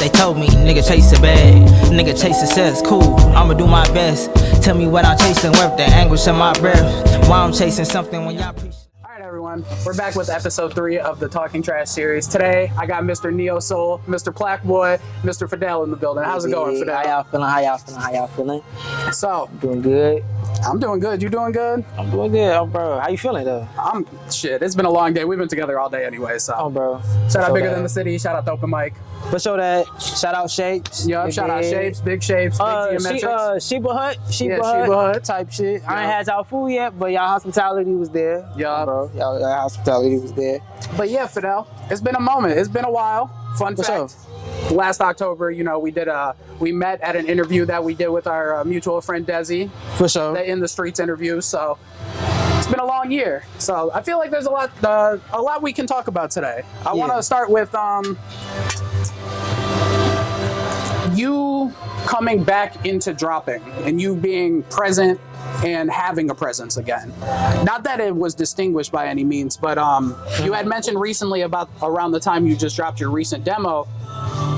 They told me, nigga chase a bag, nigga chase success, cool, I'ma do my best. Tell me what I'm chasing, worth the anguish of my breath. Why I'm chasing something when y'all preach. Alright everyone, we're back with episode 3 of the Txlking Trxsh series. Today, I got Mr. Neo Soul, Mr. Plaqueboy, Mr. Fydele in the building. How's it going, Fydele? How y'all feeling? How y'all feeling? How y'all feeling? So, Doing good. I'm doing good. You doing good? I'm doing good, oh, bro. How you feeling though? Shit, it's been a long day. We've been together all day anyway, so. Oh, bro. Shout out Bigger Than the City. Shout out the Open Mic. For sure that. Shout out Shapes. Yup, shout out Shapes, Big Shapes, Big Geometrics. Sheba Hut. Sheba Hut type shit. Yep. I ain't had y'all food yet, but y'all hospitality was there. Yup. Bro, y'all hospitality was there. But yeah, Fydele, it's been a moment. It's been a while. Fun fact. Sure. Last October, you know, we met at an interview that we did with our mutual friend Desi. For sure. The In the Streets interview. So it's been a long year. So I feel like there's a lot we can talk about today. I want to start with you coming back into dropping and you being present and having a presence again. Not that it was distinguished by any means, but you had mentioned recently about around the time you just dropped your recent demo,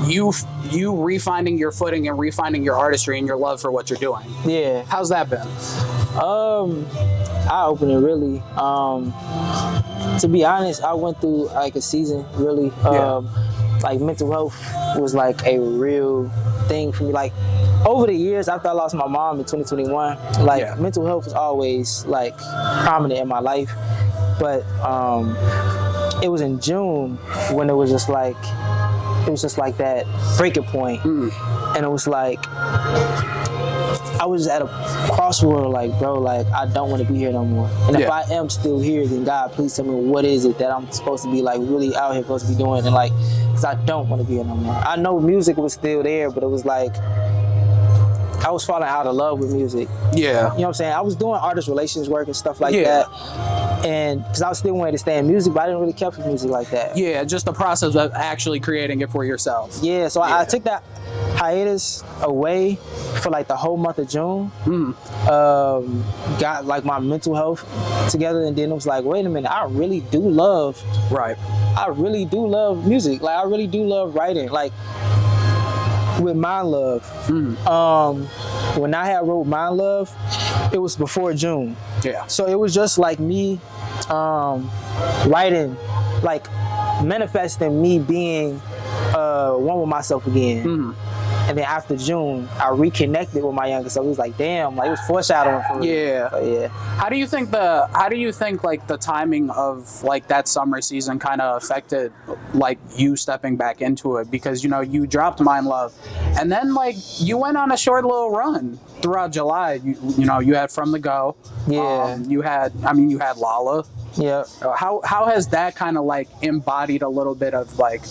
you refinding your footing and refinding your artistry and your love for what you're doing. Yeah. How's that been? Eye-opening, really. To be honest, I went through like a season, really. Like mental health was like a real thing for me. Like over the years, after I lost my mom in 2021, like mental health was always like prominent in my life. But it was in June when it was just like that breaking point. And it was like I was at a crossroad, like, bro, like, I don't want to be here no more. And if I am still here, then God, please tell me what is it that I'm supposed to be, like, really out here supposed to be doing. And, like, because I don't want to be here no more. I know music was still there, but it was like, I was falling out of love with music. Yeah. You know what I'm saying? I was doing artist relations work and stuff like that. And because I was still wanting to stay in music, but I didn't really care for music like that. Yeah, just the process of actually creating it for yourself. Yeah, so I took that hiatus away for like the whole month of June. Got like my mental health together, and then it was like, wait a minute, I really do love I really do love music. Like I really do love writing. Like with Mind Love. When I had wrote Mind Love, it was before June. Yeah. So it was just like me writing, like manifesting me being one with myself again. And then after June, I reconnected with my younger self. It was like, damn, like it was foreshadowing for me. Yeah. So, yeah. How do you think like the timing of like that summer season kind of affected like you stepping back into it? Because, you know, you dropped Mind Love and then like you went on a short little run throughout July. You know, you had From the Go. Yeah. You had Lala. Yeah. How has that kind of like embodied a little bit of like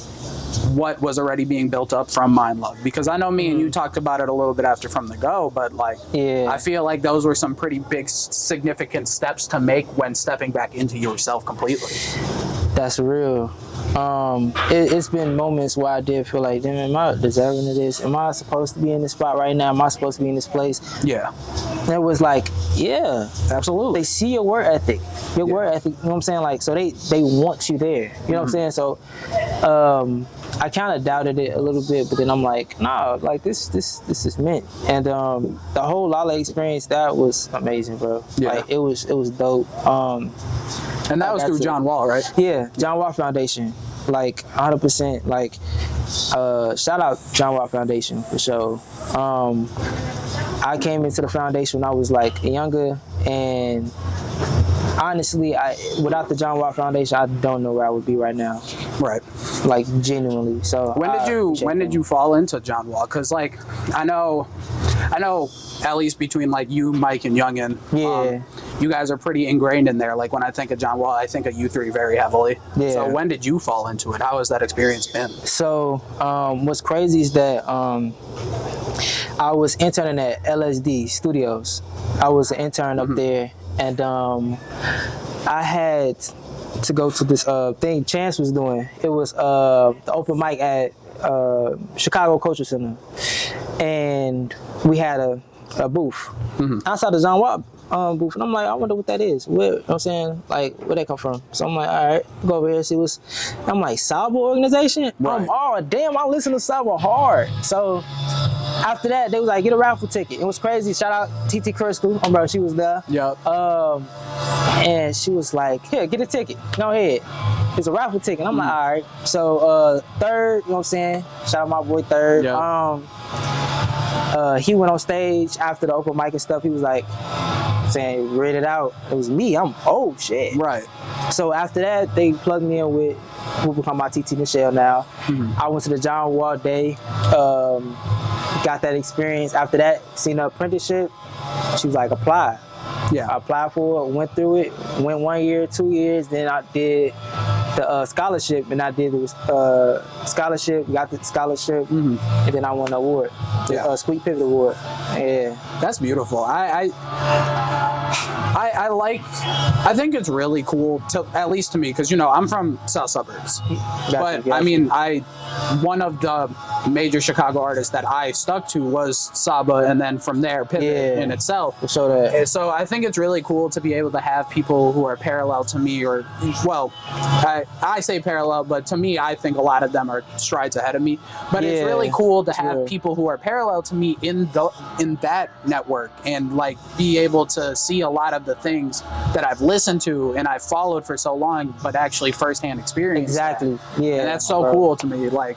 what was already being built up from Mind Love? Because I know me and you talked about it a little bit after From the Go, but like I feel like those were some pretty big significant steps to make when stepping back into yourself completely. That's real. It's been moments where I did feel like, damn, am I deserving of this? Am I supposed to be in this spot right now? Am I supposed to be in this place? Yeah. And it was like, yeah, absolutely. They see your work ethic, work ethic, you know what I'm saying? Like, so they want you there, you know what I'm saying? So, I kind of doubted it a little bit, but then I'm like, nah, like this is meant. And the whole Lala experience, that was amazing, bro. Yeah. Like it was dope. And that was through John Wall, right? Yeah, John Wall Foundation. Like 100%. Like shout out John Wall Foundation for sure. I came into the foundation when I was like younger, and honestly, without the John Watt Foundation, I don't know where I would be right now. Right. Like genuinely. So when did you fall into John Watt? Because like I know at least between like you, Mike, and Youngin, you guys are pretty ingrained in there. Like when I think of John Watt, I think of you three very heavily. Yeah. So when did you fall into it? How has that experience been? So what's crazy is that I was interning at LSD Studios. I was an intern up there, and I had to go to this thing Chance was doing. It was the open mic at Chicago Culture Center, and we had a booth outside the John Watt booth, and I'm like, I wonder what that is. Where, you know what I'm saying? Like, where that come from? So I'm like, all right, go over here see what's. I'm like, Saba organization. Right. Oh damn, I listen to Saba hard. So after that, they was like, get a raffle ticket. It was crazy. Shout out TT Crystal, bro. She was there. Yep. And she was like, here, get a ticket. Go ahead. It's a raffle ticket. I'm like, all right. So Third, you know what I'm saying? Shout out my boy Third. Yep. He went on stage after the open mic and stuff. He was like, saying, read it out. It was me. I'm, oh shit. Right. So after that, they plugged me in with who become my TT Michelle now. I went to the John Wall Day, got that experience. After that, seen the apprenticeship. She was like, apply. Yeah. I applied for it, went through it, went 1 year, 2 years, then I did the scholarship, and I did the scholarship, got the scholarship, and then I won the award, the Squeak Pivot Award. Yeah. That's beautiful. I think it's really cool, to, at least to me, because, you know, I'm from South Suburbs. But, I mean, one of the major Chicago artists that I stuck to was Saba, and then from there, Pivot in itself. So that. So I think it's really cool to be able to have people who are parallel to me, or, well, I say parallel, but to me, I think a lot of them are strides ahead of me. But it's really cool to have people who are parallel to me in that network, and like be able to see a lot of the things that I've listened to and I've followed for so long, but actually firsthand experience. Exactly. That. Yeah. And that's so cool to me. Like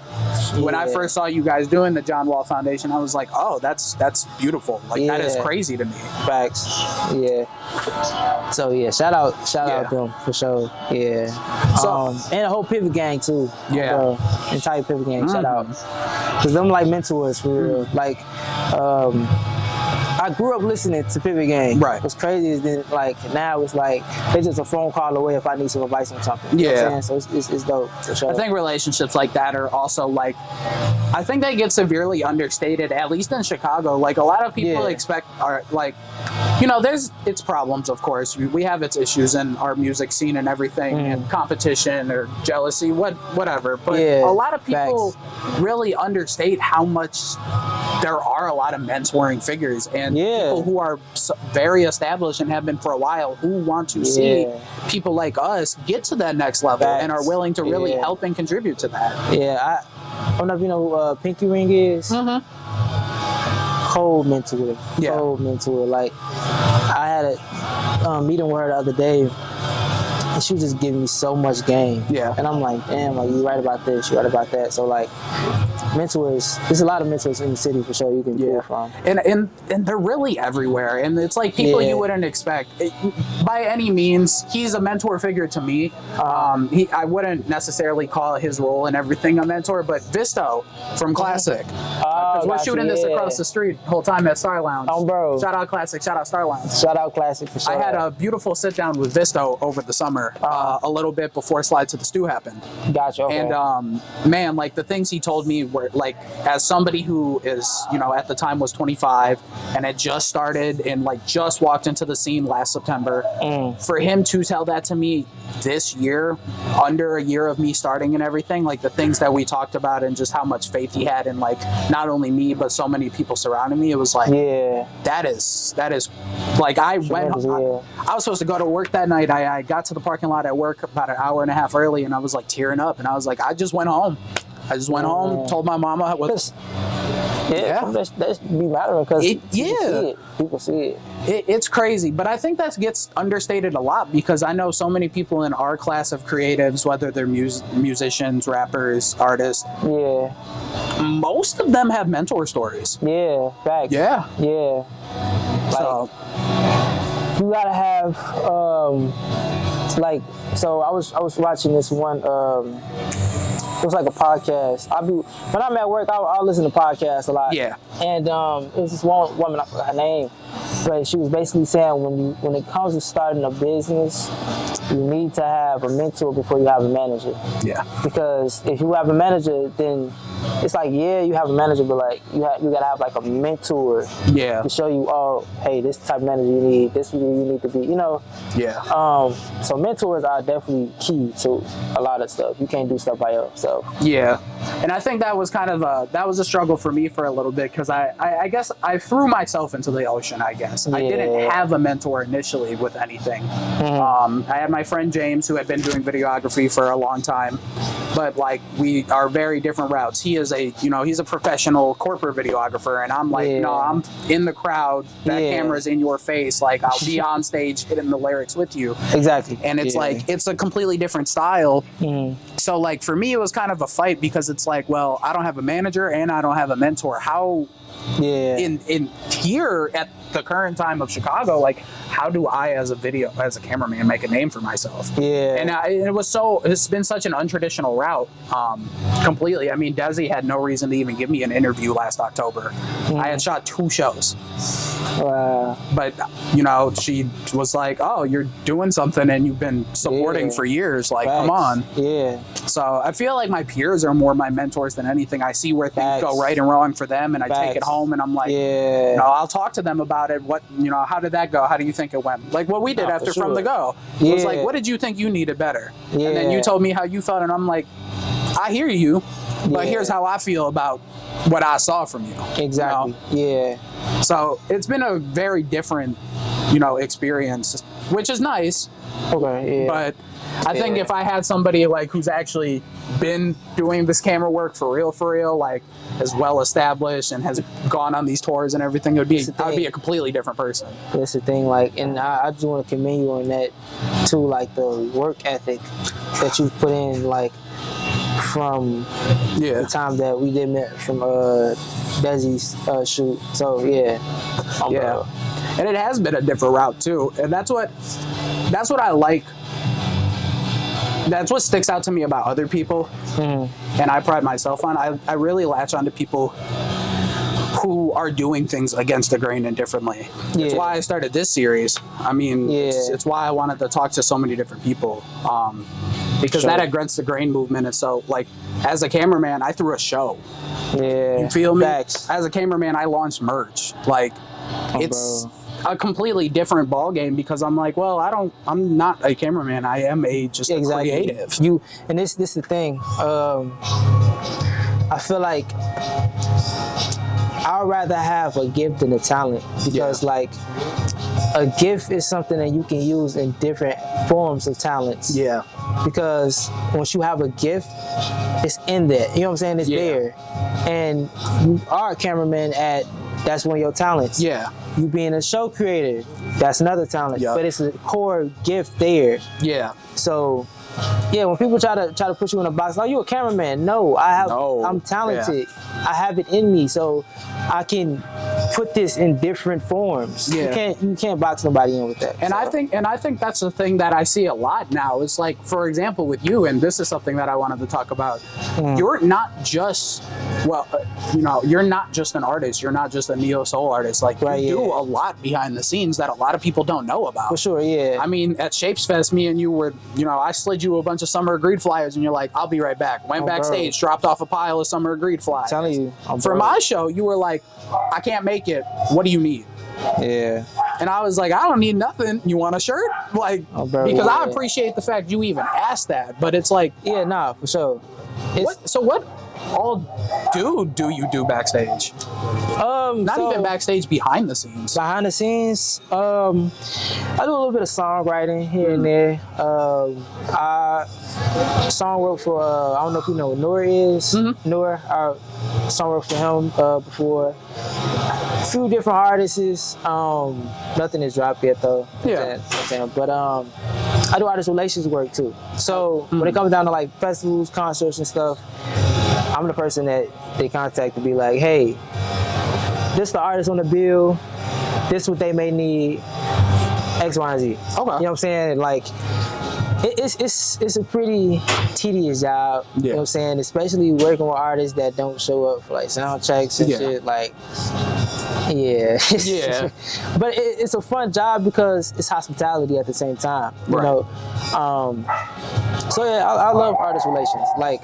when I first saw you guys doing the John Wall Foundation, I was like, oh, that's beautiful. Like that is crazy to me. Facts. Yeah. So yeah, shout out them for sure. Yeah. So and the whole Pivot gang too. Yeah. Entire Pivot gang. Shout out. Cause them like mentors for real. Like, I grew up listening to Pivot Gang. Right. What's crazy is that like now it's like they're just a phone call away if I need some advice on something. Yeah. You know what I'm saying? So it's dope for sure. I think relationships like that are also like, I think they get severely understated, at least in Chicago. Like a lot of people expect are like, you know, it's problems, of course. We have its issues in our music scene and everything, and competition or jealousy, whatever. But a lot of people really understate how much there are a lot of mentoring figures and people who are very established and have been for a while who want to see people like us get to that next level and are willing to really help and contribute to that. Yeah, I don't know if you know who Pinky Ring is. Cold mentor. Cold mentor. Like, I had a meeting with her the other day, and she was just giving me so much game. Yeah. And I'm like, damn, like, you right about this, you right about that. So, like, mentors, there's a lot of mentors in the city for sure you can pull from. And they're really everywhere. And it's like people you wouldn't expect. By any means, he's a mentor figure to me. I wouldn't necessarily call his role and everything a mentor, but Visto from Classic. Because we're shooting this across the street the whole time at Star Lounge. Oh, bro. Shout out Classic, shout out Star Lounge. Shout out Classic for sure. I had a beautiful sit down with Visto over the summer, a little bit before Slide to the Stew happened. Gotcha. Okay. And man, like the things he told me were like, as somebody who is, you know, at the time was 25 and had just started and like just walked into the scene last September, for him to tell that to me this year, under a year of me starting and everything, like the things that we talked about and just how much faith he had in like not only me but so many people surrounding me, it was like, that is like, I went I was supposed to go to work that night. I got to the parking lot at work about an hour and a half early, and I was like tearing up, and I was like, I just went home, told my mama what. That's be mattering because people see it. It's crazy, but I think that gets understated a lot because I know so many people in our class of creatives, whether they're musicians, rappers, artists. Yeah. Most of them have mentor stories. Yeah, facts. Yeah. Yeah. Like, you gotta have so I was watching this one. It was like a podcast. When I'm at work, I'll listen to podcasts a lot. Yeah. And it was this one woman, I forgot her name, but she was basically saying when it comes to starting a business, you need to have a mentor before you have a manager. Yeah. Because if you have a manager, then it's like, yeah, you have a manager, but like you gotta have like a mentor to show you, oh, hey, this type of manager you need, this is who you need to be, you know. So mentors are definitely key to a lot of stuff. You can't do stuff by yourself. And I think that was kind of a struggle for me for a little bit, because I guess I threw myself into the ocean. I guess I didn't have a mentor initially with anything. I had my friend James, who had been doing videography for a long time, but like we are very different routes. He is he's a professional corporate videographer, and I'm like, no, I'm in the crowd, that camera's in your face, like I'll be on stage hitting the lyrics with you. Exactly. And it's like, it's a completely different style. So like for me, it was kind of a fight, because it's like, well, I don't have a manager and I don't have a mentor. How in here at the current time of Chicago, like how do I as a cameraman make a name for myself? And it's been such an untraditional route, completely. I mean, Desi had no reason to even give me an interview last October. I had shot 2 shows. But you know, she was like, oh, you're doing something and you've been supporting for years, like come on. So I feel like my peers are more my mentors than anything. I see where things go right and wrong for them, and I take it home and I'm like, you know, I'll talk to them about it. What, you know, how did that go? How do you think it went? Like what we did after From the Go. It was like, what did you think you needed better? And then you told me how you felt, and I'm like, I hear you, but here's how I feel about what I saw from you. Exactly. You know? So it's been a very different, you know, experience, which is nice. But I think if I had somebody like who's actually been doing this camera work for real, like is well established and has gone on these tours and everything, I'd be a completely different person. That's the thing, like, and I just want to commend you on that too, like the work ethic that you put in, like from the time that we did met from Desi's shoot. So and it has been a different route too, and that's what I like. That's what sticks out to me about other people, and I pride myself on. I really latch on to people who are doing things against the grain and differently. It's why I started this series. I mean, it's why I wanted to talk to so many different people, because that against the grain movement is so, like, as a cameraman, I threw a show. You feel me? As a cameraman, I launched merch. Like, it's a completely different ball game, because I'm like, well, I'm not a cameraman. I am just a creative. And this is the thing. I feel like I'd rather have a gift than a talent, because like a gift is something that you can use in different forms of talents. Because once you have a gift, it's in there. You know what I'm saying? It's there. And you are a cameraman that's one of your talents. You being a show creator, that's another talent. But it's a core gift there. So when people try to put you in a box, oh, you a cameraman? No, I'm talented. I have it in me, so I can put this in different forms. You can't box nobody in with that. And I think that's the thing that I see a lot now. It's like, for example, with you, and this is something that I wanted to talk about. You're not just you're not just an artist. You're not just a neo soul artist. Like you do a lot behind the scenes that a lot of people don't know about. For sure, I mean, at Shapes Fest, me and you were, I slid you a bunch of Summer Agreed flyers, and you're like, I'll be right back. Went backstage, dropped off a pile of Summer Agreed flyers. I'm telling you. For my show, you were like, I can't make it. What do you need? And I was like, I don't need nothing. You want a shirt? Like, because I appreciate the fact you even asked that. But it's like, for sure. What all do you do backstage? Not even backstage, behind the scenes. Behind the scenes, I do a little bit of songwriting here and there. I song work for I don't know if you know what Noor is. Noor, I song work for him before. A few different artists. Nothing is dropped yet though. But I do artist relations work too. So when it comes down to like festivals, concerts and stuff, I'm the person that they contact to be like, hey, this the artist on the bill, this what they may need, X, Y, and Z. You know what I'm saying? Like, it's a pretty tedious job, you know what I'm saying? Especially working with artists that don't show up for like sound checks and shit. Like, Yeah. Yeah. But it's a fun job because it's hospitality at the same time. You Right. know. So yeah, I love artist relations. Like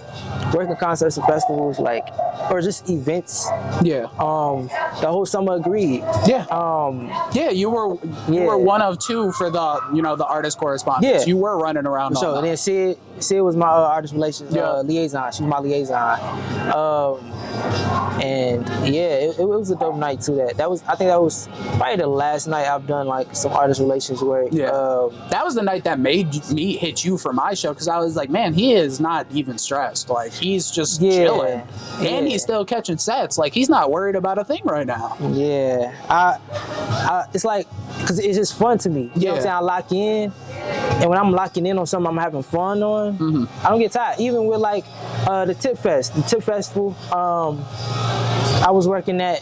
working concerts and festivals, like or just events. Yeah. The whole summer agreed. Yeah. Yeah, you were Yeah. one of two for the the artist correspondence. Yeah. You were running around. So all and night. then Sid was my artist relations Yeah. liaison. She was my liaison. And yeah, it was a dope night too. I think that was probably the last night I've done like some artist relations work. Yeah. That was the night that made me hit you for my show because I was like, man, he is not even stressed. Like he's just chilling, and Yeah. he's still catching sets. Like he's not worried about a thing right now. Yeah, it's like, cause it's just fun to me. You know what I'm saying? I lock in, and when I'm locking in on something I'm having fun on, I don't get tired. Even with like the Tip Festival, I was working at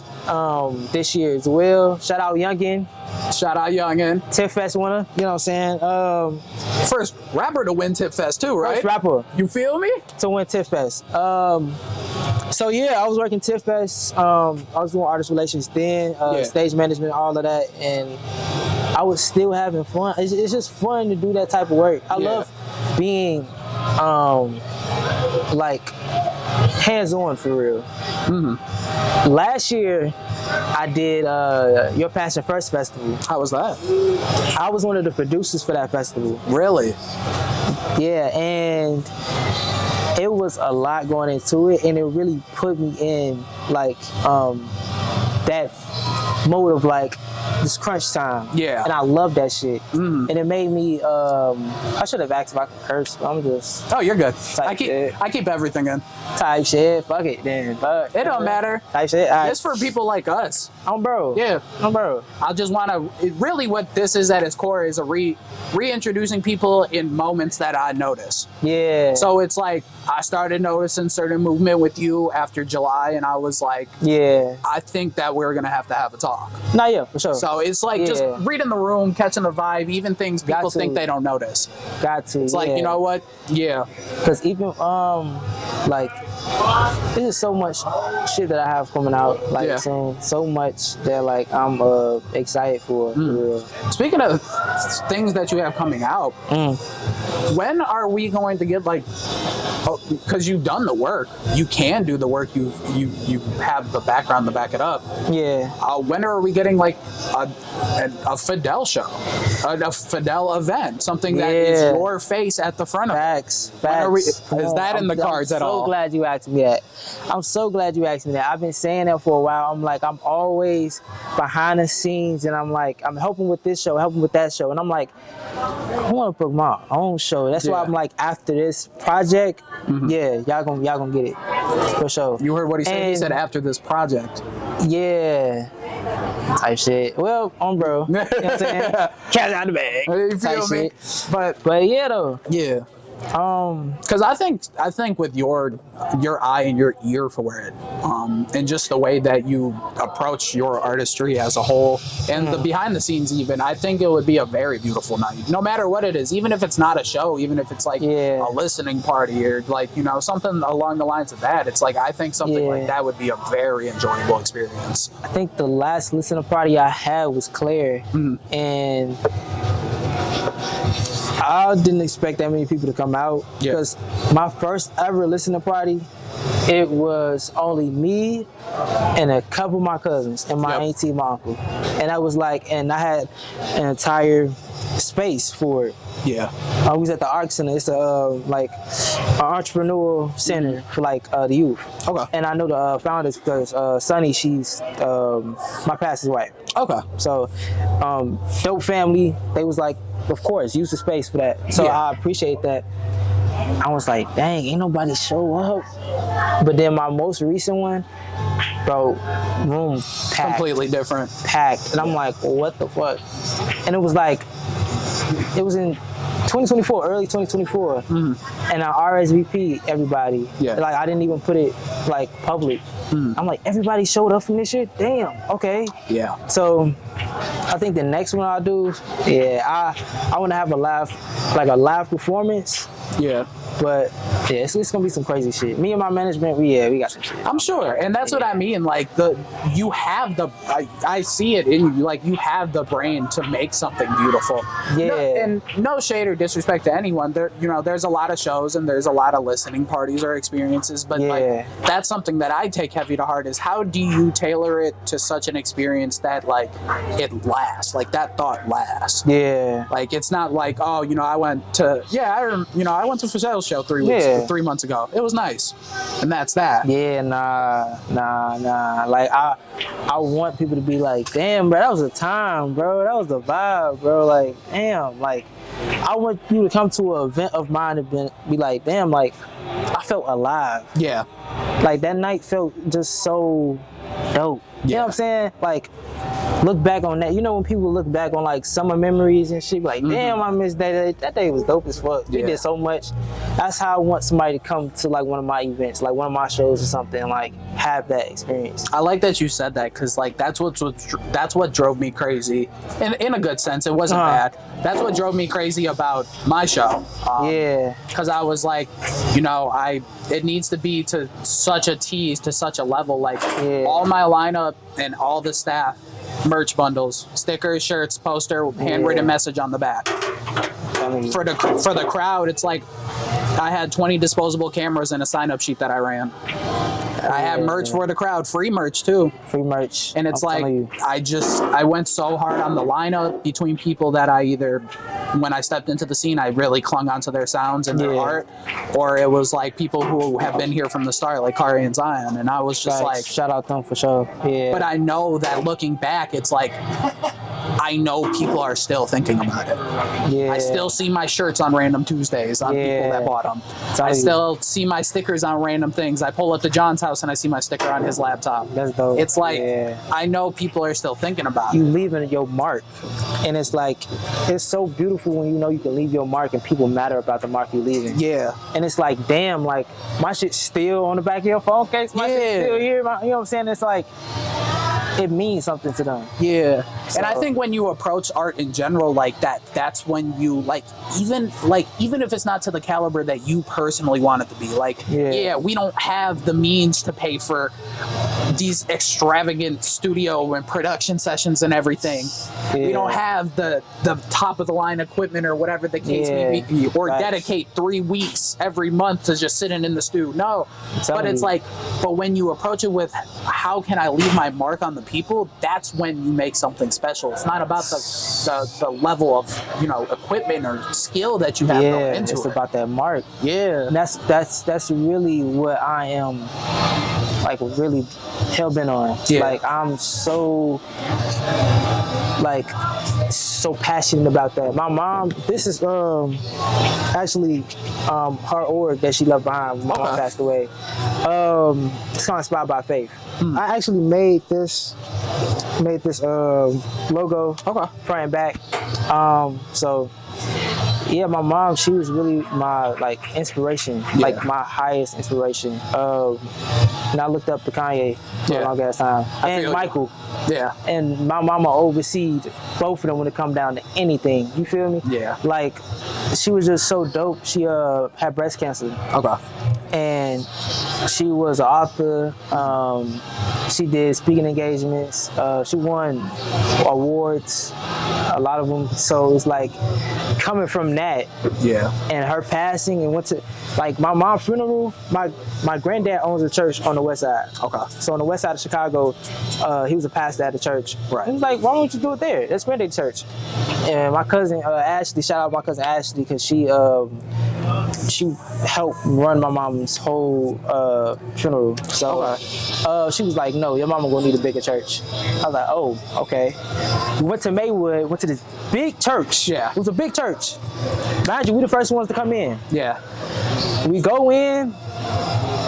this year as well. Shout out Youngin, Tip Fest winner. You know what I'm saying? First rapper to win Tip Fest too, right? First rapper You feel me? to win Tip Fest. So yeah, I was working Tip Fest. I was doing artist relations then, stage management, all of that, and I was still having fun. It's just fun to do that type of work. I love being like hands-on for real. Last year, I did Your Passion First Festival. How was that? I was one of the producers for that festival. Really? Yeah, and it was a lot going into it, and it really put me in like that mode of like this crunch time. Yeah. And I love that shit. And it made me I should have asked if I could curse, but I'm just Oh, you're good. Type shit. I keep everything in. type shit. Fuck it then. Fuck. It don't matter. Type shit. All right. It's for people like us. I'm bro. Yeah. I'm bro. I just want to. Really, what this is at its core is a reintroducing people in moments that I notice. Yeah. So it's like I started noticing certain movement with you after July, and I was like, yeah. I think that we're gonna have to have a talk. Nah, yeah, for sure. So it's like just Yeah. reading the room, catching the vibe, even things Got people to. think they don't notice. Got to. It's like, you know what? Yeah. Because even like there's just so much shit that I have coming out like Yeah. soon. So much that like I'm excited for real. Speaking of things that you have coming out, when are we going to get like? Because you've done the work, you can do the work. You have the background to back it up. Yeah. When are we getting like a Fydele show, a Fydele event, something that is Yeah. your face at the front of it? Facts. When are we- Facts. is that in the cards at all? I'm so glad you asked me that. I'm so glad you asked me that. I've been saying that for a while. I'm like, I'm always behind the scenes, and I'm like, I'm helping with this show, helping with that show, and I'm like, I want to put my own show. That's why Yeah. I'm like, after this project, yeah, y'all gonna get it for sure. You heard what he said? He And- said after this project. Yeah. Type shit. Well, bro. You know what I'm saying? Cash out the bag. You type feel me? shit. But yeah, though. yeah. Because I think with your eye and your ear for it, and just the way that you approach your artistry as a whole, and the behind the scenes even, I think it would be a very beautiful night. No matter what it is, even if it's not a show, even if it's like Yeah. a listening party or like something along the lines of that. It's like I think something Yeah. like that would be a very enjoyable experience. I think the last listening party I had was Claire, and I didn't expect that many people to come out Yeah. because my first ever listening party, it was only me and a couple of my cousins and my Yep. auntie and my uncle, and I was like, and I had an entire space for it. Yeah. I was at the Arc Center. It's a like an entrepreneurial center for like the youth. Okay. And I know the founders because Sunny, she's my pastor's wife. Okay. So, dope family. They was like, of course, use the space for that. So Yeah. I appreciate that. I was like, dang, ain't nobody show up. But then my most recent one, bro, room packed. Completely different. Packed. And I'm like, what the fuck? And it was like, it was in 2024, early 2024. And I RSVP everybody. Yeah. Like, I didn't even put it like public. I'm like, everybody showed up from this shit? Damn, okay. Yeah. So I think the next one I'll do, I want to have a live performance, Yeah. but Yeah, it's gonna be some crazy shit. Me and my management, we got some shit. I'm sure, and that's what I mean. Like you have I see it in you. Like you have the brain to make something beautiful. Yeah. And no shade or disrespect to anyone. There's a lot of shows and there's a lot of listening parties or experiences, but like that's something that I take heavy to heart. Is how do you tailor it to such an experience that like it lasts, like that thought lasts. Yeah. Like it's not like, oh, I went to Fydele's show 3 months ago. It was nice, and that's that. Yeah, nah. Like I want people to be like, damn, bro, that was a time, bro. That was the vibe, bro. Like, damn, like I want you to come to an event of mine and be like, damn, like I felt alive. Yeah. Like that night felt just so dope. You know what I'm saying? Like, look back on that. You know when people look back on like summer memories and shit, like, damn, I miss that day. That day was dope as fuck. We did so much. That's how I want somebody to come to like one of my events, like one of my shows or something, like have that experience. I like that you said that, because like that's what drove me crazy. In a good sense, it wasn't bad. That's what drove me crazy about my show. Because I was like, it needs to be to such a tease, to such a level. Like all my lineup and all the staff, merch bundles, stickers, shirts, poster, handwritten message on the back. For the crowd, it's like I had 20 disposable cameras and a sign-up sheet that I ran. I had merch for the crowd, free merch too. Free merch. And it's like, I went so hard on the lineup between people that I either, when I stepped into the scene, I really clung onto their sounds and their art, or it was like people who have been here from the start, like Kari and Zion. And I was just like, shout out them for sure. Yeah. But I know that looking back, it's like, I know people are still thinking about it. Yeah. I still see my shirts on random Tuesdays on people that bought them. I still see my stickers on random things. I pull up to John's house and I see my sticker on his laptop. That's dope. It's like, I know people are still thinking about you it. leaving your mark. And it's like, it's so beautiful when you know you can leave your mark and people matter about the mark you're leaving. Yeah. And it's like, damn, like my shit's still on the back of your phone case. My shit's still here. You know what I'm saying? It's like, it means something to them. Yeah. So, and I think when you approach art in general like that, that's when you even if it's not to the caliber that you personally want it to be, like, we don't have the means to pay for these extravagant studio and production sessions and everything. We don't have the top of the line equipment or whatever the case may be, or dedicate 3 weeks every month to just sitting in the studio. No. But it's like, but when you approach it with, how can I leave my mark on the people, that's when you make something special. It's not about the level of equipment or skill that you have going into it's it. about that mark. And that's really what I am like really hell-bent on. Like I'm so passionate about that. My mom, this is actually her org that she left behind when my mom passed away. It's called Inspired by Faith. I actually made this logo front and back. So yeah, my mom, she was really my inspiration, like my highest inspiration. And I looked up to Kanye for a long ass time, and Michael. And my mama overseed both of them when it come down to anything. You feel me? Like, she was just so dope. She had breast cancer. And she was an author. She did speaking engagements. She won awards, a lot of them. So it's like coming from that, and her passing, and went to my mom's funeral. My granddad owns a church on the west side. So on the west side of Chicago, he was a pastor at the church. He was like, why don't you do it there? That's Granddad's church. And my cousin Ashley, shout out my cousin Ashley, because she helped run my mom's whole funeral. So she was like, no, your mama gonna need a bigger church. I was like, oh, okay. We went to Maywood, went to this big church. It was a big church. Mind you, we the first ones to come in. We go in,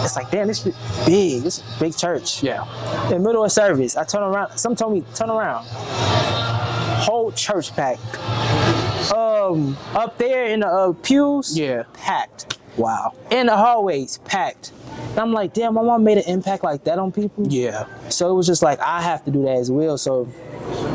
it's like, damn, this is big. This is a big church. In the middle of service, I turn around. Someone told me, turn around. Whole church packed. Up there in the pews, packed. Wow. In the hallways, packed. And I'm like, damn, my mom made an impact like that on people. So it was just like, I have to do that as well. So,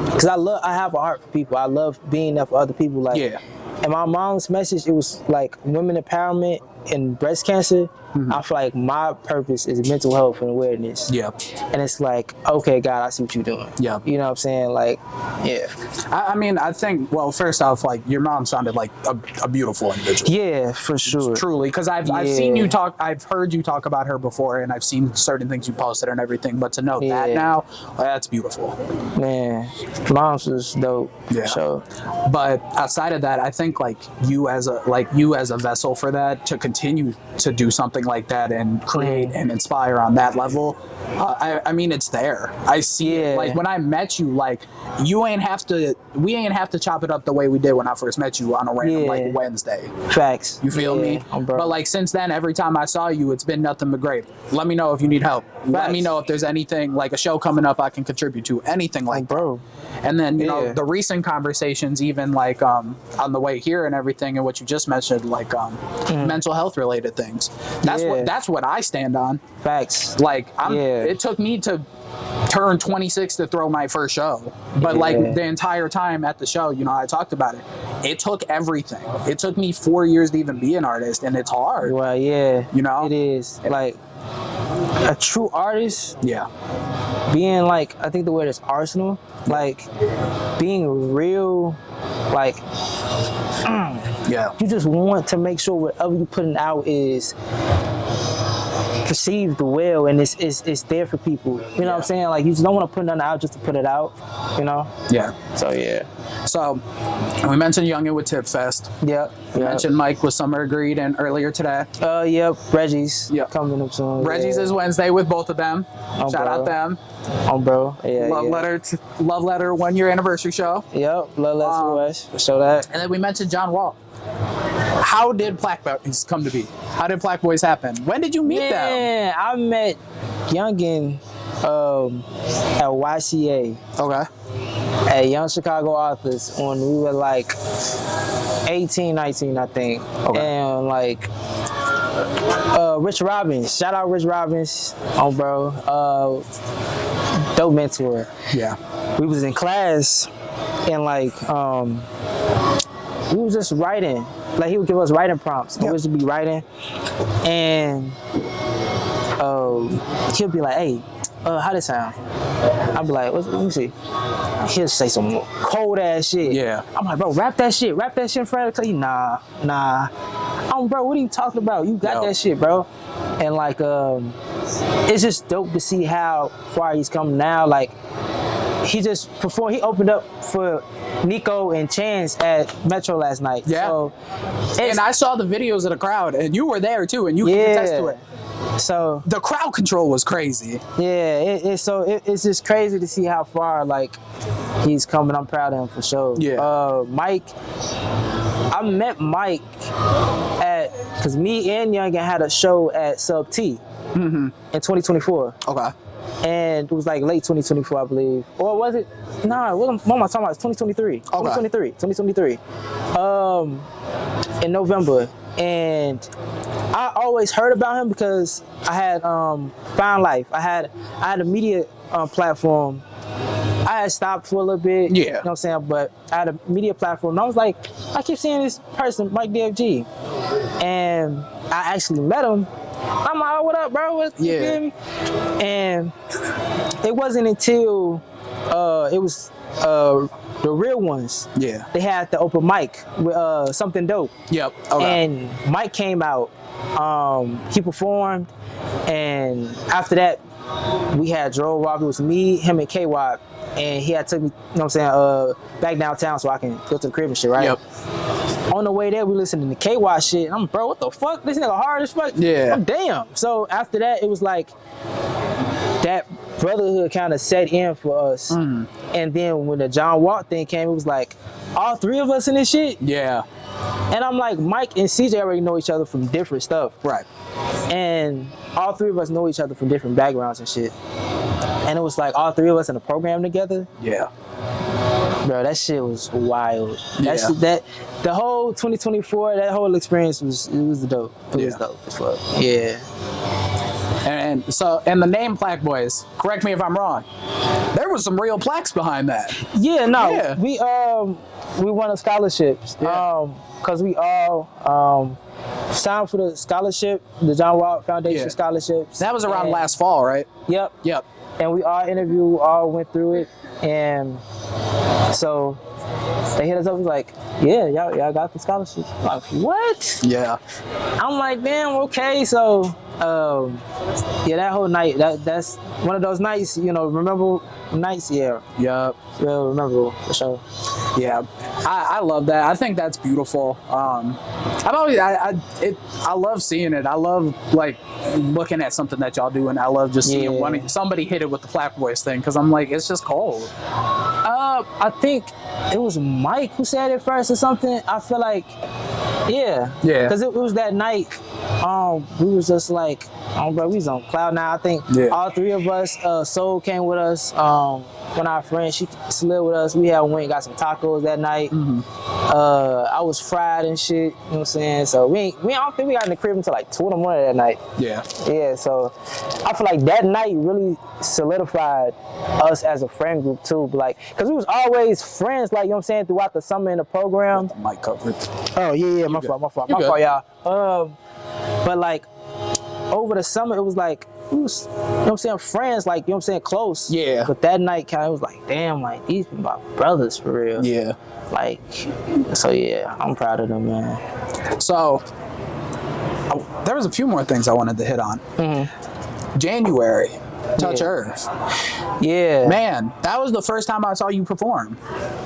because I have a heart for people. I love being there for other people. And my mom's message, it was like women empowerment in breast cancer, I feel like my purpose is mental health and awareness. Yep. And it's like, okay, God, I see what you're doing. Yep. You know what I'm saying? Like, yeah. I mean, I think, well, first off, like, your mom sounded like a beautiful individual. Yeah, for sure. Truly, because I've seen you talk, I've heard you talk about her before, and I've seen certain things you posted and everything, but to know that now, that's beautiful. Man, mom's was dope. Yeah. For sure. But outside of that, I think like you as a vessel for that, to continue to do something like that and create and inspire on that level, I mean, it's there. I see it. Like when I met you, like we ain't have to chop it up the way we did when I first met you on a random like Wednesday. Facts. You feel me? But like since then, every time I saw you, it's been nothing but great. Let me know if you need help. Let me know if there's anything like a show coming up I can contribute to, anything like bro. And then, you know, the recent conversations, even like on the way here and everything, and what you just mentioned, like mental health related things. That's what I stand on. Facts. Like it took me to turn 26 to throw my first show, but like the entire time at the show, you know, I talked about it. It took everything. It took me 4 years to even be an artist, and it's hard. Well, yeah, you know, it is. Like a true artist. Yeah. Being like, I think the word is arsenal. Like being real. Like. Yeah. You just want to make sure whatever you're putting out is perceived well, and it's there for people. You know what I'm saying? Like you just don't want to put nothing out just to put it out. You know? Yeah. So yeah. So we mentioned Youngin with Tip Fest. Yep. We mentioned Mike with Summer Agreed and earlier today. Yep. Reggie's coming up soon. Reggie's is Wednesday with both of them. Oh, Shout out them. Oh, bro. Yeah. Love Letter 1 year anniversary show. Yep. Love Letter to West. For sure that. And then we mentioned John Wall. How did Plaque Boys come to be? How did Plaque Boys happen? When did you meet them? Man, I met Youngin at YCA. Okay. At Young Chicago Authors when we were like 18, 19, I think. Okay. And like Rich Robbins, shout out Rich Robbins, bro. Dope mentor. Yeah. We was in class and like we was just writing. Like he would give us writing prompts. And we would just be writing. And he'll be like, hey, how this sound? I'll be like, let me see. He'll say some cold ass shit. Yeah. I'm like, bro, rap that shit in front of the class. Nah. Bro, what are you talking about? You got that shit, bro. And like, it's just dope to see how far he's come now. Like, he just performed, he opened up for Nico and Chance at Metro last night. Yeah. So, and I saw the videos of the crowd, and you were there too, and you can attest to it. So the crowd control was crazy. Yeah, it's just crazy to see how far like he's coming. I'm proud of him for sure. Yeah. Mike, I met Mike because me and Youngin had a show at Sub T in 2024. Okay. And it was like late 2024, I believe. Or was it? Nah, what am I talking about? It's 2023. Okay. 2023. In November. And I always heard about him because I had Fine Life. I had a media platform. I had stopped for a little bit. Yeah. You know what I'm saying? But I had a media platform. And I was like, I keep seeing this person, Mike DFG. And I actually met him. I'm like, oh, what up, bro? You feel me? And it wasn't until it was the real ones. Yeah. They had the open mic with Something Dope. Yep. Okay. And Mike came out. He performed, and after that, we had drove off. It was me, him, and K-Wop, and he had took me, you know what I'm saying, back downtown so I can go to the crib and shit, right? Yep. On the way there, we listening to K-Wop shit. And I'm, bro, what the fuck? This nigga hard as fuck. Yeah. I'm damn. So after that, it was like that brotherhood kind of set in for us. And then when the John Walt thing came, it was like all three of us in this shit. Yeah. And I'm like, Mike and CJ already know each other from different stuff. Right. And all three of us know each other from different backgrounds and shit. And it was like all three of us in a program together. Yeah. Bro, that shit was wild. That the whole 2024, that whole experience was the dope. It was dope as fuck. Yeah. And the name Plaque Boys, correct me if I'm wrong, there was some real plaques behind that. Yeah, no. Yeah. We won scholarships. Yeah. Cause we all signed for the scholarship, the John Walt Foundation scholarships. That was around and- last fall, right? Yep. Yep. And we all interviewed, all went through it, and so they hit us up, was like, yeah, y'all got the scholarship. I'm like, what? Yeah. I'm like, damn, okay. So, yeah, that whole night, that's one of those nights, you know, memorable nights, yeah. Yep. Real memorable, for sure. Yeah, I love that. I think that's beautiful. I've always I love seeing it. I love like looking at something that y'all do, and I love just seeing somebody hit it with the flap voice thing, because I'm like, it's just cold. I think it was Mike who said it first or something. I feel like, yeah, because it was that night. We was just like, bro, we was on cloud nine. I think all three of us. Soul came with us. One of our friends, she slid with us. We went and got some tacos that night. I was fried and shit. You know what I'm saying? So I don't think we got in the crib until like 2 in the morning that night. Yeah. Yeah. So I feel like that night really solidified us as a friend group too. But like, cause we was always friends. Like, you know what I'm saying, throughout the summer in the program. The mic covered. Oh yeah, my fault, y'all. But like over the summer, it was like, we was, you know what I'm saying, friends, like, you know what I'm saying, close. Yeah. But that night kind of was like, damn, like, these are my brothers for real. Yeah. Like, so yeah, I'm proud of them, man. So, there was a few more things I wanted to hit on. January, Touch Earth. Yeah. Man, that was the first time I saw you perform.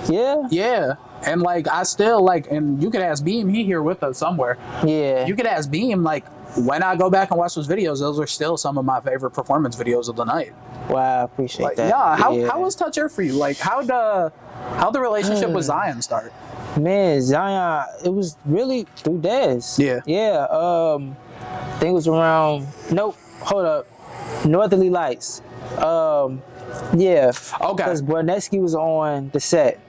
Yeah? Yeah. And like, I still like, and you could ask Beam, he here with us somewhere. Yeah. You could ask Beam, like, when I go back and watch those videos, those are still some of my favorite performance videos of the night. Wow, I appreciate like, that. Yeah, how was Touch Earth for you? Like, how'd the relationship with Zion start? Man, Zion, it was really through Dez. Yeah. Yeah, I think it was around, Northerly Lights. Yeah. Okay. Because Borneski was on the set,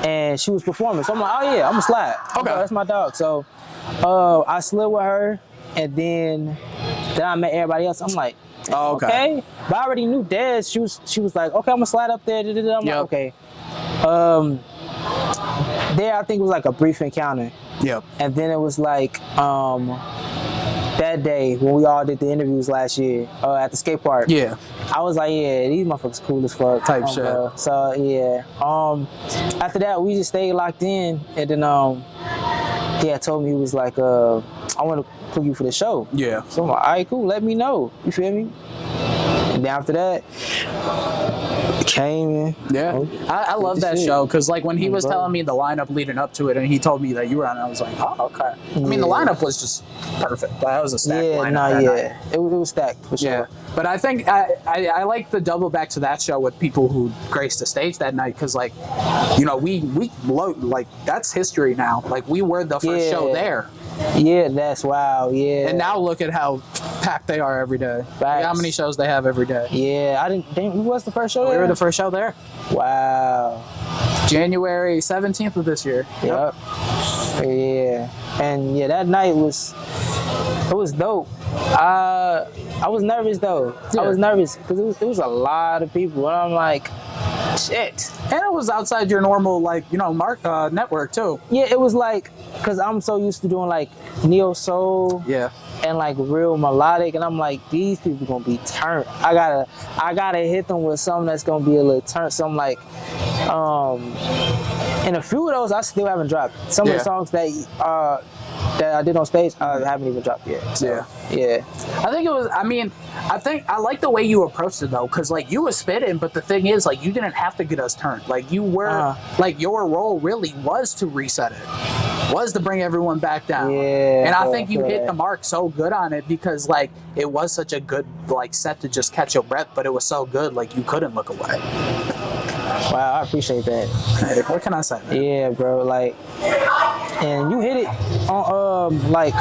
and she was performing. So I'm like, oh yeah, I'm gonna slide. Okay. That's my dog. So I slid with her, and then I met everybody else. I'm like, okay. But I already knew Dez. She was like, okay, I'm gonna slide up there. I'm like, okay. There, I think it was like a brief encounter. Yep. And then it was like that day when we all did the interviews last year at the skate park. Yeah. I was like, yeah, these motherfuckers cool as fuck. Type shit. Bro. So yeah. After that, we just stayed locked in, and then he had told me, he was like, I want to put you for the show. Yeah. So I'm like, all right, cool. Let me know. You feel me? And then after that, came in. Yeah. I love that show, because like when he was telling me the lineup leading up to it, and he told me that you were on it, I was like, oh, okay. I mean, the lineup was just perfect. That was a stacked lineup. It was stacked for sure. Yeah. But I think I like the double back to that show with people who graced the stage that night, because like, you know, we like, that's history now. Like, we were the first show there. Yeah, that's wow. Yeah. And now look at how packed they are every day. How many shows they have every day. Yeah, I didn't think, who was the first show there? We were the first show there. Wow. January 17th of this year. Yep. Yeah. And yeah, that night was dope. I was nervous though. Yeah. I was nervous because it was a lot of people, and I'm like, shit. And it was outside your normal, like, you know, network too. Yeah, it was like, because I'm so used to doing like neo soul. Yeah. And like real melodic, and I'm like, these people gonna be turned. I gotta hit them with something that's gonna be a little turned. So I'm like, and a few of those I still haven't dropped. Some of the songs that I did on stage, I haven't even dropped yet. So, yeah. I think it was, I like the way you approached it though, because like you were spitting, but the thing is, like, you didn't have to get us turned. Like, you were, like, your role really was to reset it, was to bring everyone back down. Yeah. And I think you hit the mark so good on it, because like, it was such a good like set to just catch your breath, but it was so good, like, you couldn't look away. Wow, I appreciate that. Hey, what can I say, man? Yeah, bro, like, and you hit it on like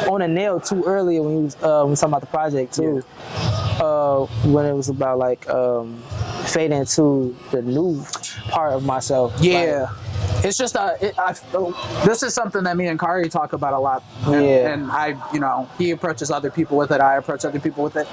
on a nail too earlier when you was talking about the project too. When it was about like fading into the new part of myself. Yeah. Like, it's just this is something that me and Kari talk about a lot. And I, you know, he approaches other people with it, I approach other people with it.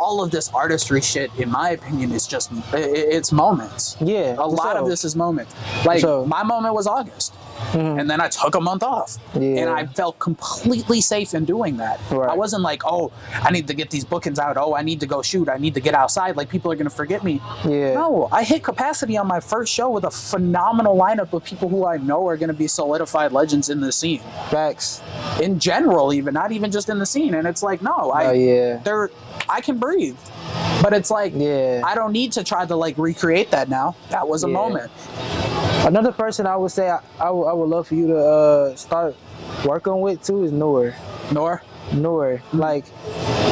all of this artistry shit, in my opinion, is just it's moments. Yeah, a lot of this is moments. Like my moment was August. And then I took a month off, and I felt completely safe in doing that. I wasn't like, oh, I need to get these bookings out. Oh, I need to go shoot. I need to get outside. Like, people are gonna forget me. No, I hit capacity on my first show with a phenomenal lineup of people who I know are gonna be solidified legends in the scene. Facts. In general, even not even just in the scene. And it's like, no, I can breathe. But it's like, I don't need to try to like recreate that now. That was a moment. Another person I would say I would love for you to start working with too is Noor. Noor? Noor. Like,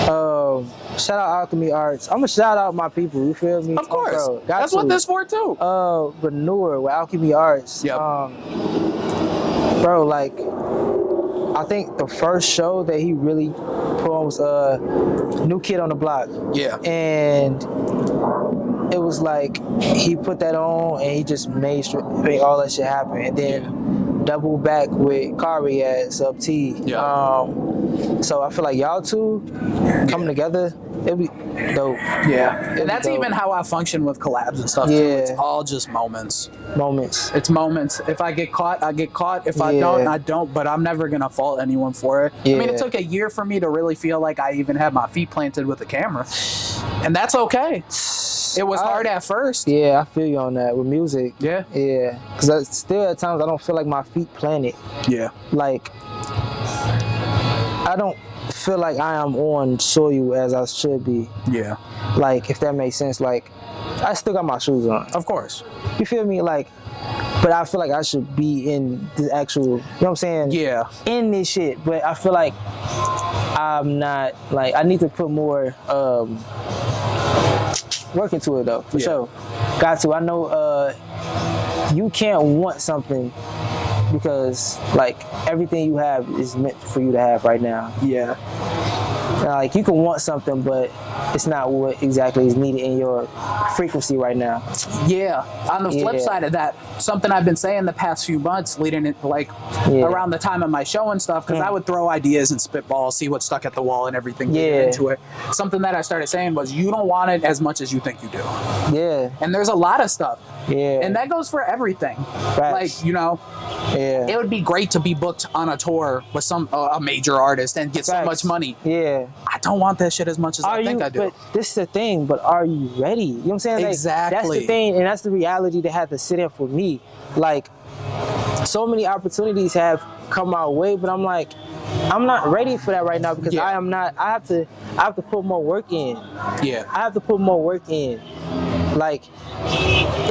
shout out Alchemy Arts. I'm gonna shout out my people, you feel me? Of course. Bro, that's what this for too. But Noor with Alchemy Arts. Bro, like, I think the first show that he really put on was New Kid on the Block. And it was like he put that on and he just made all that shit happen. And then double back with Kari at Sub T. So I feel like y'all two coming together, it'd be dope. And that's even how I function with collabs and stuff too. It's all just moments. It's moments. If I get caught, I get caught. If I don't, I don't. But I'm never gonna fault anyone for it. I mean, it took a year for me to really feel like I even had my feet planted with the camera, and that's okay. It was hard at first. I feel you on that with music. Because still at times I don't feel like my feet planted. Like, I don't feel like I am on soil as I should be. Like, if that makes sense. Like, I still got my shoes on. Of course. You feel me? Like, but I feel like I should be in the actual, you know what I'm saying? In this shit. But I feel like I'm not, like, I need to put more work into it though, for sure. Got to. I know you can't want something because like everything you have is meant for you to have right now. Like, you can want something, but it's not what exactly is needed in your frequency right now. On the flip side of that, something I've been saying the past few months leading it like around the time of my show and stuff, because I would throw ideas and spitball, see what stuck at the wall and everything, get into it. Something that I started saying was, you don't want it as much as you think you do. And there's a lot of stuff. And that goes for everything. Like, you know, it would be great to be booked on a tour with some a major artist and get so much money. I don't want that shit as much as I think I do. But this is the thing, but are you ready? You know what I'm saying? Like, exactly. That's the thing, and that's the reality that had to sit in for me. Like, so many opportunities have come my way, but I'm like, I'm not ready for that right now because I am not. I have to put more work in. I have to put more work in. Like,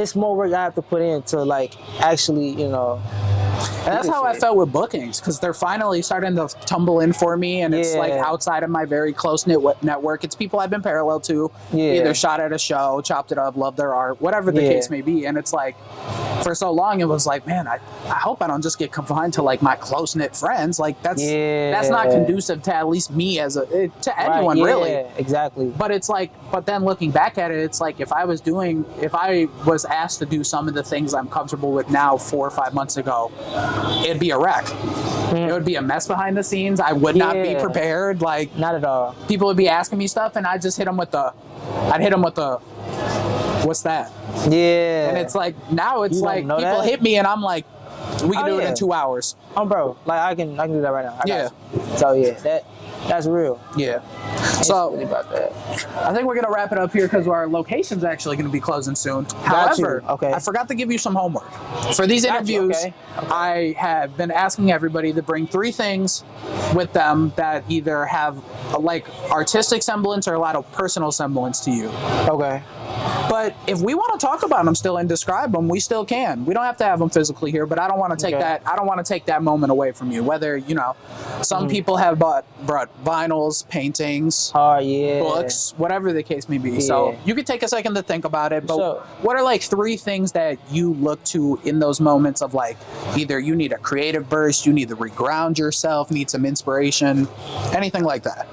it's more work I have to put in to like actually, you know. And that's how I felt with bookings, because they're finally starting to tumble in for me, and it's like outside of my very close-knit network. It's people I've been parallel to, either shot at a show, chopped it up, loved their art, whatever the case may be. And it's like, for so long, it was like, man, I hope I don't just get confined to like my close-knit friends. Like, that's not conducive to at least me as to anyone, really. Exactly. But it's like, but then looking back at it, it's like, if I was asked to do some of the things I'm comfortable with now 4 or 5 months ago, it'd be a wreck. It would be a mess behind the scenes. I would not be prepared. Like, not at all. People would be asking me stuff, and I'd just hit them with the, what's that? And it's like, now it's like, people hit me, and I'm like, we can do it in 2 hours. Bro, like, I can do that right now. I got you. So that's real. So really about that. I think we're gonna wrap it up here because our location's actually gonna be closing soon. However, I forgot to give you some homework. For these interviews, I have been asking everybody to bring 3 things with them that either have a, like, artistic semblance or a lot of personal semblance to you. But if we want to talk about them still and describe them, we still can. We don't have to have them physically here, but I don't want to take that. I don't want to take that moment away from you. Whether, you know, some people have brought vinyls, paintings, books, whatever the case may be. So you could take a second to think about it. But what are like 3 things that you look to in those moments of like, either you need a creative burst, you need to reground yourself, need some inspiration, anything like that?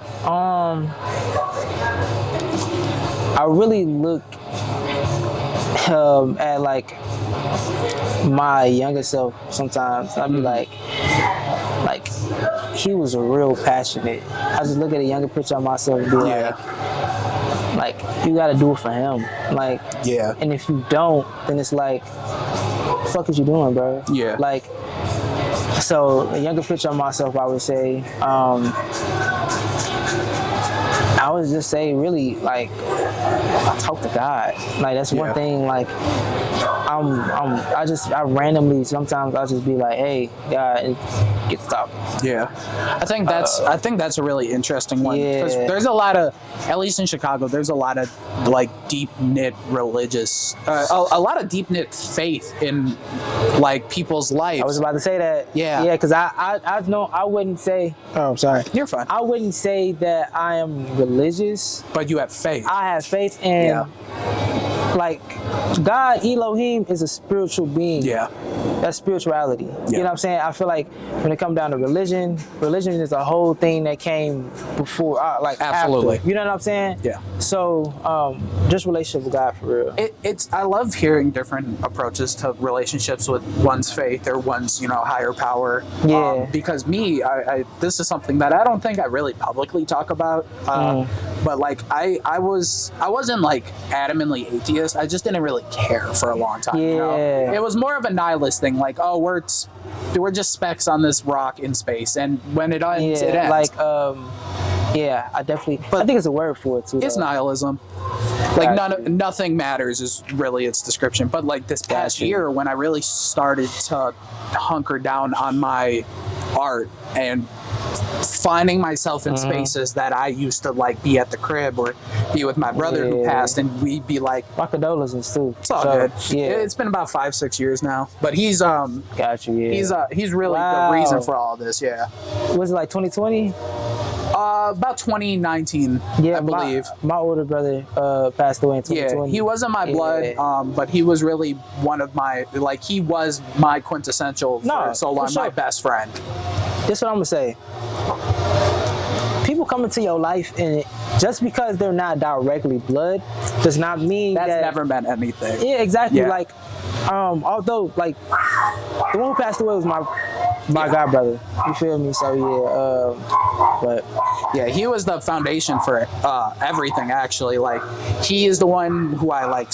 I really look at like my younger self sometimes. I'd be like he was real passionate. I just look at a younger picture of myself and be like, like you gotta do it for him. Like, Yeah. and if you don't, then it's like, the fuck is you doing, bro? Yeah. Like, so a younger picture of myself, I would say, I would just say really like I talk to God. Like that's one thing. Like I randomly sometimes I'll just be like, hey, God, and get to talking. Yeah, I think that's a really interesting one because there's a lot of, at least in Chicago, there's a lot of like deep knit religious, a lot of deep knit faith in like people's lives. I was about to say that. Yeah, yeah, because I know I wouldn't say. Oh, I'm sorry. You're fine. I wouldn't say that I am religious. But you have faith. I have faith in, like, God, Elohim is a spiritual being. Yeah. That's spirituality. Yeah. You know what I'm saying? I feel like when it comes down to religion is a whole thing that came before, like, absolutely. After. You know what I'm saying? Yeah. So, just relationship with God for real. I love hearing different approaches to relationships with one's faith or one's, higher power. Yeah. Because me, I this is something that I don't think I really publicly talk about. But like I wasn't like adamantly atheist. I just didn't really care for a long time. Yeah. It was more of a nihilist thing. Like, oh, we're just specks on this rock in space, and when it ends, it ends. Like, yeah, I definitely. But I think it's a word for it too. It's nihilism. Like nothing matters is really its description. But like this past year, when I really started to hunker down on my art and finding myself in spaces that I used to like be at the crib or be with my brother who passed, and we'd be like, my condolences too. It's all good. Yeah, it's been about 5-6 years now, but he's got you. Yeah, he's really the reason for all this. Yeah. Was it like 2020? About 2019, I believe. My older brother passed away in 2020. Yeah, he wasn't my blood, but he was really one of my, like, he was my quintessential for so long, my best friend. This is what I'm gonna say. People come into your life, and just because they're not directly blood does not mean that's never meant anything. Yeah, exactly. Yeah. Like, although like the one who passed away was my god brother. You feel me? So yeah, but yeah, he was the foundation for everything. Actually, like he is the one who I like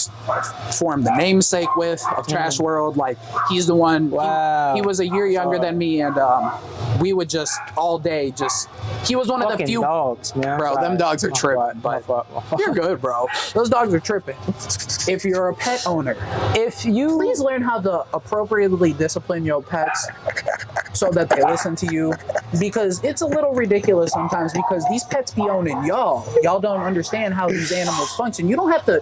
formed the namesake with of TrxshWxrld. Like he's the one. Wow. He was a year younger than me, and we would just all day just. He was one of the few dogs, man. Bro, them dogs are tripping, but you're good, bro. Those dogs are tripping. If you're a pet owner, please learn how to appropriately discipline your pets so that they listen to you, because it's a little ridiculous sometimes because these pets be owning y'all. Y'all don't understand how these animals function. You don't have to,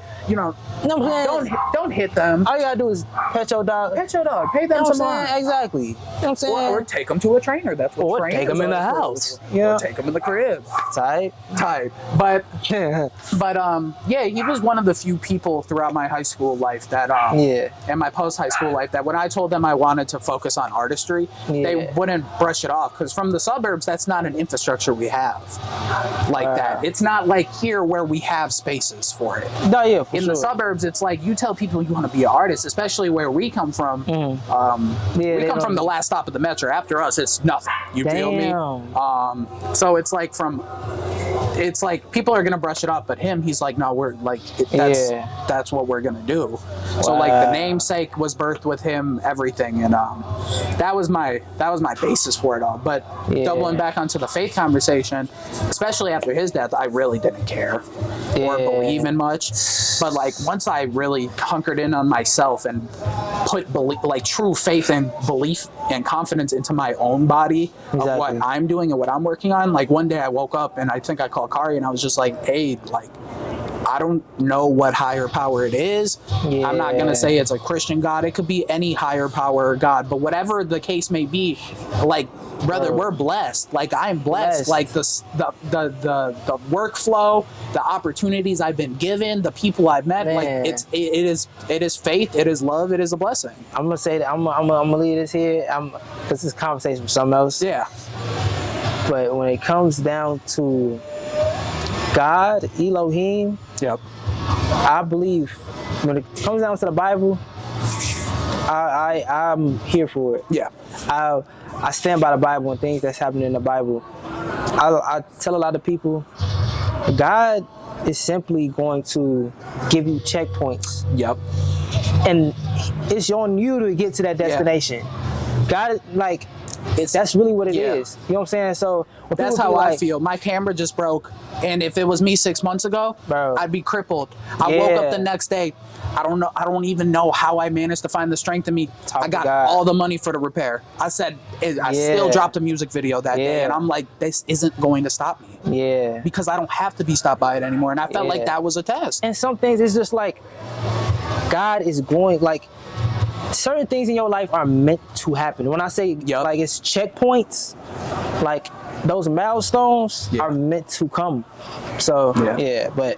don't hit them. All you gotta do is pet your dog. Pet your dog. Pay them some money. Exactly. You know what I'm saying? Or take them to a trainer. That's what trainers take them in the house. Yeah. Or take them in the crib. Tight. But yeah, he was one of the few people throughout my high school life that and my post high school life that when I told them I wanted to focus on artistry, they wouldn't brush it off, because from the suburbs that's not an infrastructure we have like that. It's not like here where we have spaces for it. No, yeah, in the suburbs it's like you tell people you want to be an artist, especially where we come from. We come from the last stop of the metro. After us it's nothing. You feel me? So it's like people are gonna brush it off, but he's like, no, we're like that's what we're gonna do. So like the namesake was birthed with him, everything, and that was my basis for it all. But doubling back onto the faith conversation, especially after his death, I really didn't care or believe in much. But like once I really hunkered in on myself and put true faith and belief and confidence into my own body of what I'm doing and what I'm working on. Like one day I woke up and I think I called Kari and I was just like, hey, like, I don't know what higher power it is. I'm not going to say it's a Christian God. It could be any higher power or God, but whatever the case may be, like, brother, we're blessed. Like, I'm blessed. Like the workflow, the opportunities I've been given, the people I've met, like it is faith, it is love, it is a blessing. I'm gonna say that I'm gonna leave this here. This is conversation for something else. Yeah. But when it comes down to God, Elohim, I believe when it comes down to the Bible, I'm here for it. Yeah. I stand by the Bible and things that's happening in the Bible. I tell a lot of people, God is simply going to give you checkpoints, Yep. and it's on you to get to that destination. God, like, that's really what it is. You know what I'm saying? So that's how I feel. My camera just broke, and if it was me 6 months ago, bro, I'd be crippled. I woke up the next day. I don't know. I don't even know how I managed to find the strength in me. I got all the money for the repair. I said I still dropped a music video that day, and I'm like, this isn't going to stop me. Yeah. Because I don't have to be stopped by it anymore, and I felt like that was a test. And some things it's just like God is going, like, certain things in your life are meant to happen. When I say like it's checkpoints, like those milestones are meant to come. So but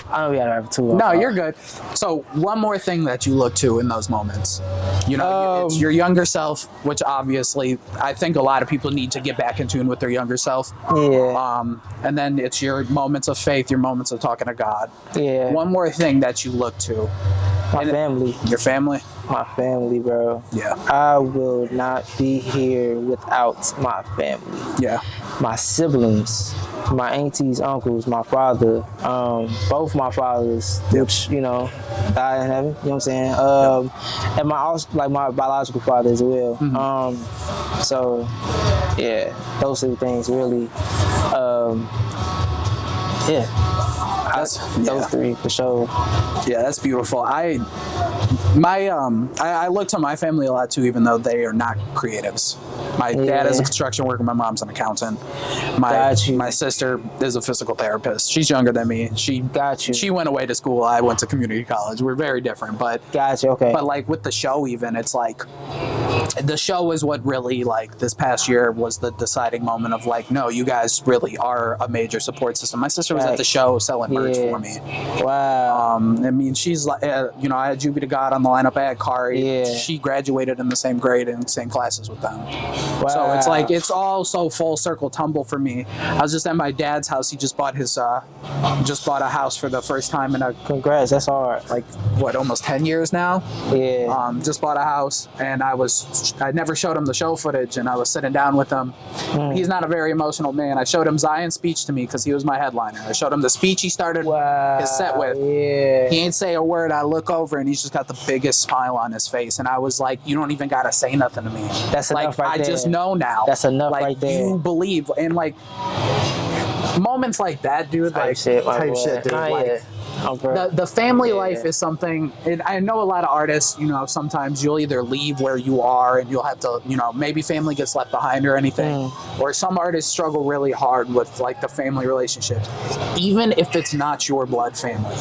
I don't gotta have too long. No, you're good. So one more thing that you look to in those moments, you know, it's your younger self, which obviously I think a lot of people need to get back in tune with their younger self. And then it's your moments of faith, your moments of talking to God. One more thing that you look to. My family. Your family? My family, bro. Yeah. I will not be here without my family. Yeah. My siblings, my aunties, uncles, my father, both my fathers, which, you know, died in heaven, you know what I'm saying? And my biological father as well. So, yeah, those two things really, those three for sure. Yeah, that's beautiful. I look to my family a lot too, even though they are not creatives. My dad is a construction worker. My mom's an accountant. My sister is a physical therapist. She's younger than me. She went away to school. I went to community college. We're very different, but But like with the show, even it's like the show is what really, like, this past year was the deciding moment of like, no, you guys really are a major support system. My sister was at the show selling merch for me. Wow. I mean, she's like, you know, I had Juby to God on the lineup. I had Kari. She graduated in the same grade and same classes with them. Wow. So it's like, it's all so full circle tumble for me. I was just at my dad's house. He just bought his, just bought a house for the first time in a, congrats, that's hard. like, what, almost 10 years now? Yeah. Just bought a house, and I never showed him the show footage, and I was sitting down with him. He's not a very emotional man. I showed him Zion's speech to me because he was my headliner. I showed him the speech he started his set with. He ain't say a word. I look over, and he's just got the biggest smile on his face, and I was like, you don't even gotta say nothing to me. That's like, enough right there. I just know now. That's enough like, right there. You believe, and like moments like that, dude. Type Like shit, dude. Like, the family life is something, and I know a lot of artists, you know, sometimes you'll either leave where you are and you'll have to, you know, maybe family gets left behind or anything, or some artists struggle really hard with like the family relationships, even if it's not your blood family.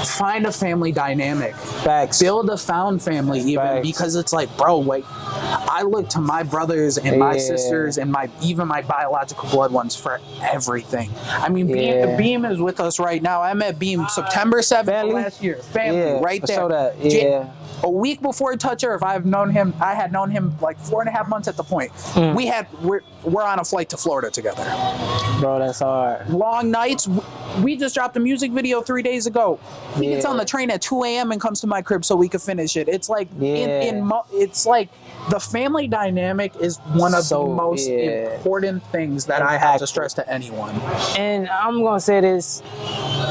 Find a family dynamic. Facts. Build a found family, even because it's like, bro, wait, I look to my brothers and my sisters and even my biological blood ones for everything. I mean, Beam is with us right now. I met Beam September 7th last year. Family, right there. That. A week before Touch Earth, I had known him like 4.5 months at the point. We're on a flight to Florida together. Bro, that's hard. Long nights. We just dropped a music video 3 days ago. He gets on the train at 2 a.m. and comes to my crib so we could finish it. It's like it's like the family dynamic is one of the most important things that I have to stress to anyone. And I'm gonna say this,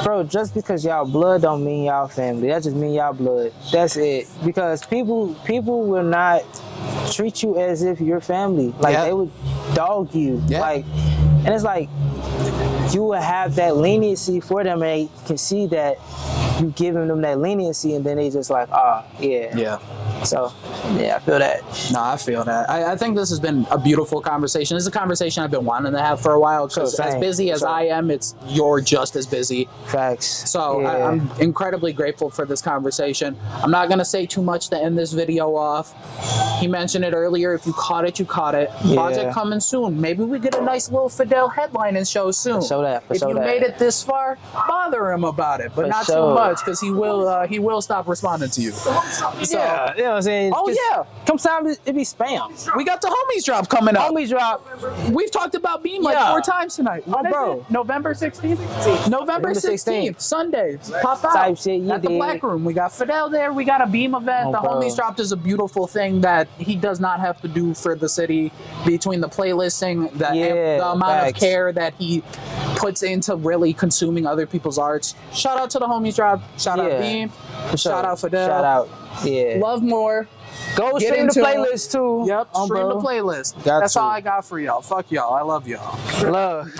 bro, just because y'all blood don't mean y'all family. That just mean y'all blood. That's it. Because people will not treat you as if you're family. Like they would dog you. Like, and it's like you will have that leniency for them, and they can see that you giving them that leniency, and then they just like, So, yeah, I feel that. No, I feel that. I think this has been a beautiful conversation. This is a conversation I've been wanting to have for a while, because as busy as I am, you're just as busy. Facts. So I'm incredibly grateful for this conversation. I'm not going to say too much to end this video off. He mentioned it earlier. If you caught it, you caught it. Project coming soon. Maybe we get a nice little Fydele headline and show soon. If you made it this far, bother him about it, but not too much, because he will stop responding to you. So, you know what I'm saying? Sometimes it be spam. We got the homies drop coming up. Homies drop. We've talked about Beam like 4 times tonight. Bro. November 16th? November 16th. Sunday. Pop out. Type shit, at the Black Room. We got Fydele there. We got a Beam event. The homies dropped is a beautiful thing that he does not have to do for the city, between the playlisting, the amount of care that he puts into really consuming other people's arts. Shout out to the homies drop. Shout out Beam. For sure. Shout out Fydele. Shout out. Yeah. Love more. Go Get stream the into it. playlist too. Yep, stream bro. the playlist. Got That's to. all I got for y'all. Fuck y'all. I love y'all. Love.